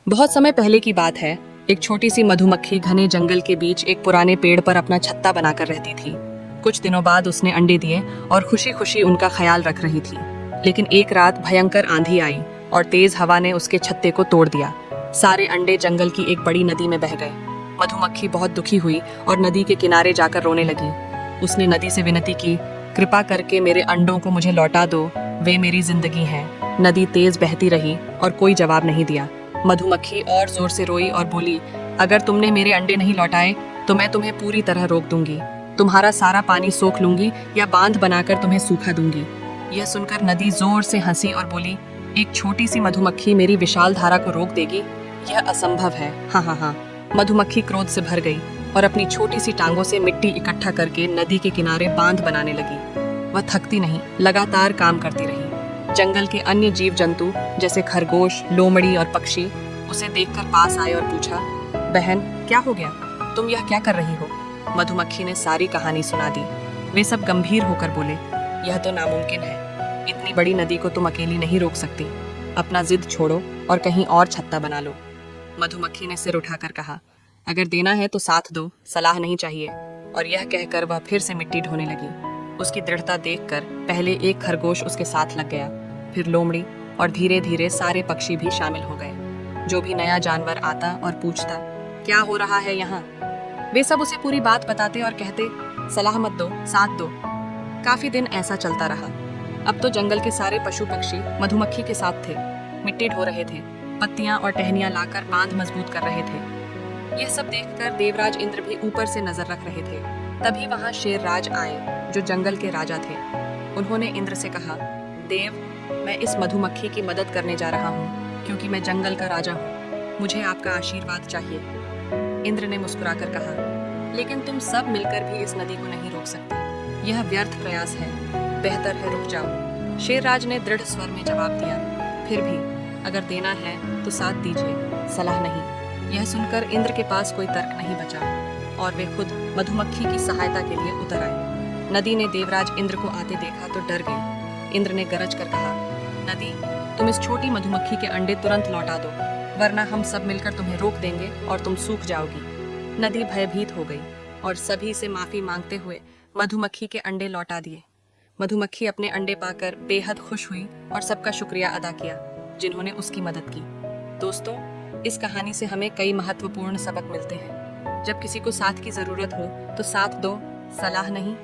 बहुत समय पहले की बात है। एक छोटी सी मधुमक्खी घने जंगल के बीच एक पुराने पेड़ पर अपना छत्ता बनाकर रहती थी। कुछ दिनों बाद उसने अंडे दिए और खुशी खुशी उनका ख्याल रख रही थी। लेकिन एक रात भयंकर आंधी आई और तेज हवा ने उसके छत्ते को तोड़ दिया। सारे अंडे जंगल की एक बड़ी नदी में बह गए। मधुमक्खी बहुत दुखी हुई और नदी के किनारे जाकर रोने लगी। उसने नदी से विनती की, कृपा करके मेरे अंडों को मुझे लौटा दो, वे मेरी जिंदगी हैं। नदी तेज बहती रही और कोई जवाब नहीं दिया। मधुमक्खी और जोर से रोई और बोली, अगर तुमने मेरे अंडे नहीं लौटाए तो मैं तुम्हें पूरी तरह रोक दूंगी। तुम्हारा सारा पानी सोख लूंगी या बांध बनाकर तुम्हें सूखा दूंगी। यह सुनकर नदी जोर से हंसी और बोली, एक छोटी सी मधुमक्खी मेरी विशाल धारा को रोक देगी? यह असंभव है। हाँ हाँ हाँ। मधुमक्खी क्रोध से भर गई और अपनी छोटी सी टांगों से मिट्टी इकट्ठा करके नदी के किनारे बांध बनाने लगी। वह थकती नहीं, लगातार काम करती रही। जंगल के अन्य जीव जंतु जैसे खरगोश, लोमड़ी और पक्षी उसे देखकर पास आए और पूछा, बहन क्या हो गया, तुम यह क्या कर रही हो? मधुमक्खी ने सारी कहानी सुना दी। वे सब गंभीर होकर बोले, यह तो नामुमकिन है। इतनी बड़ी नदी को तुम अकेली नहीं रोक सकती। अपना जिद छोड़ो और कहीं और छत्ता बना लो। मधुमक्खी ने सिर उठाकर कहा, अगर देना है तो साथ दो, सलाह नहीं चाहिए। और यह कहकर वह फिर से मिट्टी ढोने लगी। उसकी दृढ़ता देखकर पहले एक खरगोश उसके साथ लग गया, फिर लोमड़ी और धीरे धीरे सारे पक्षी भी शामिल हो गए। जो भी नया जानवर आता और पूछता, क्या हो रहा है यहाँ, वे सब उसे पूरी बात बताते और कहते, सलाह मत दो, साथ दो। काफी दिन ऐसा चलता रहा। अब तो जंगल के सारे पशु पक्षी मधुमक्खी के साथ थे, मिट्टी ढो रहे थे, पत्तियां और टहनियां लाकर बांध मजबूत कर रहे थे। यह सब देखकर देवराज इंद्र भी ऊपर से नजर रख रहे थे। तभी वहां शेरराज आए, जो जंगल के राजा थे। उन्होंने इंद्र से कहा, देव, मैं इस मधुमक्खी की मदद करने जा रहा हूँ, क्योंकि मैं जंगल का राजा हूँ। मुझे आपका आशीर्वाद चाहिए। इंद्र ने मुस्कुराकर कहा, लेकिन तुम सब मिलकर भी इस नदी को नहीं रोक सकते। यह व्यर्थ प्रयास है, बेहतर है रुक जाओ। शेरराज ने दृढ़ स्वर में जवाब दिया, फिर भी अगर देना है तो साथ दीजिए, सलाह नहीं। यह सुनकर इंद्र के पास कोई तर्क नहीं बचा और वे खुद मधुमक्खी की सहायता के लिए उतर आए। नदी ने देवराज इंद्र को आते देखा तो डर गई। इंद्र ने गरज कर कहा, नदी, तुम इस छोटी मधुमक्खी के अंडे तुरंत लौटा दो, वरना हम सब मिलकर तुम्हें रोक देंगे और तुम सूख जाओगी। नदी भयभीत हो गई और सभी से माफी मांगते हुए मधुमक्खी के अंडे लौटा दिए। मधुमक्खी अपने अंडे पाकर बेहद खुश हुई और सबका शुक्रिया अदा किया जिन्होंने उसकी मदद की। दोस्तों, इस कहानी से हमें कई महत्वपूर्ण सबक मिलते हैं। जब किसी को साथ की जरूरत हो तो साथ दो, सलाह नहीं।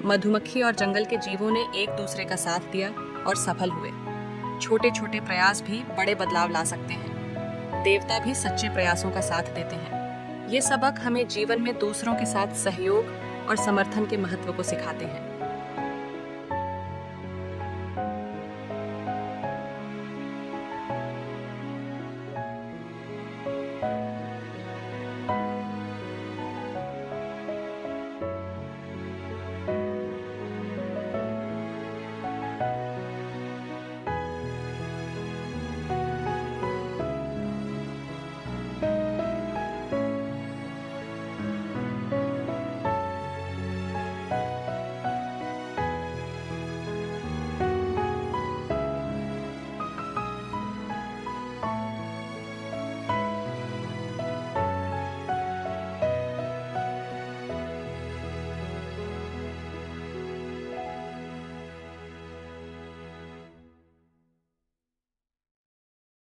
मधुमक्खी और जंगल के जीवों ने एक दूसरे का साथ दिया और सफल हुए। छोटे छोटे प्रयास भी बड़े बदलाव ला सकते हैं। देवता भी सच्चे प्रयासों का साथ देते हैं। ये सबक हमें जीवन में दूसरों के साथ सहयोग और समर्थन के महत्व को सिखाते हैं।